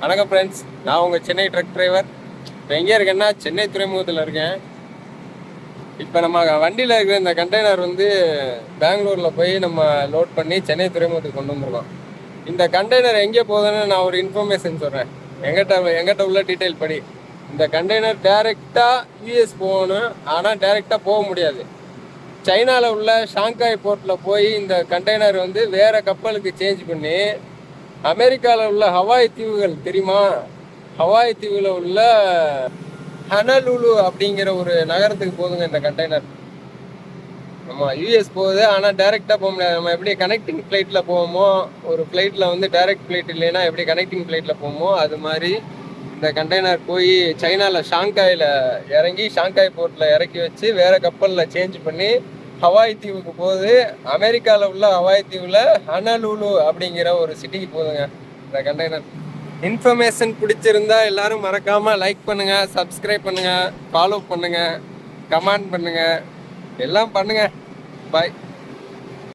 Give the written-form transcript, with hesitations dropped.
வணக்கம் ஃப்ரெண்ட்ஸ், நான் உங்கள் சென்னை ட்ரக் டிரைவர். இப்போ எங்கே இருக்கேன்னா சென்னை துறைமுகத்தில் இருக்கேன். இப்போ நம்ம வண்டியில் இருக்கிற இந்த கண்டெய்னர் வந்து பெங்களூரில் போய் நம்ம லோட் பண்ணி சென்னை துறைமுகத்துக்கு கொண்டு வந்துருக்கோம். இந்த கண்டெய்னர் எங்கே போகுதுன்னு நான் ஒரு இன்ஃபர்மேஷன் சொல்கிறேன். எங்கிட்ட உள்ள டீட்டெயில் படி இந்த கண்டெய்னர் டைரெக்டாக யூஎஸ் போகணும். ஆனால் டைரெக்டாக போக முடியாது. சைனாவில் உள்ள ஷாங்காய் போர்ட்டில் போய் இந்த கண்டெய்னர் வந்து வேறு கப்பலுக்கு சேஞ்ச் பண்ணி அமெரிக்காவில் உள்ள ஹவாய் தீவுகள் தெரியுமா? ஹவாய் தீவில் உள்ள ஹனலுலு அப்படிங்கிற ஒரு நகரத்துக்கு போகுதுங்க இந்த கண்டெய்னர். நம்ம யூஎஸ் போகுது, ஆனால் டைரெக்டாக போக முடியாது. நம்ம எப்படி கனெக்டிங் ஃப்ளைட்டில் போவோமோ, ஒரு ஃப்ளைட்டில் வந்து டைரெக்ட் ஃப்ளைட் இல்லைன்னா எப்படி கனெக்டிங் ஃப்ளைட்டில் போவோமோ அது மாதிரி இந்த கண்டெய்னர் போய் சைனாவில் ஷாங்காயில் இறங்கி ஷாங்காய் போர்ட்டில் இறக்கி வச்சு வேறு கப்பலில் சேஞ்ச் பண்ணி ஹவாய் தீவுக்கு போகுது. அமெரிக்காவில் உள்ள ஹவாய் தீவில் ஹனலுலு அப்படிங்கிற ஒரு சிட்டிக்கு போகுதுங்க இந்த கண்டெய்னர். இன்ஃபர்மேஷன் பிடிச்சிருந்தா எல்லாரும் மறக்காமல் லைக் பண்ணுங்கள், சப்ஸ்கிரைப் பண்ணுங்கள், ஃபாலோ பண்ணுங்கள், கமெண்ட் பண்ணுங்கள், எல்லாம் பண்ணுங்கள். பாய்.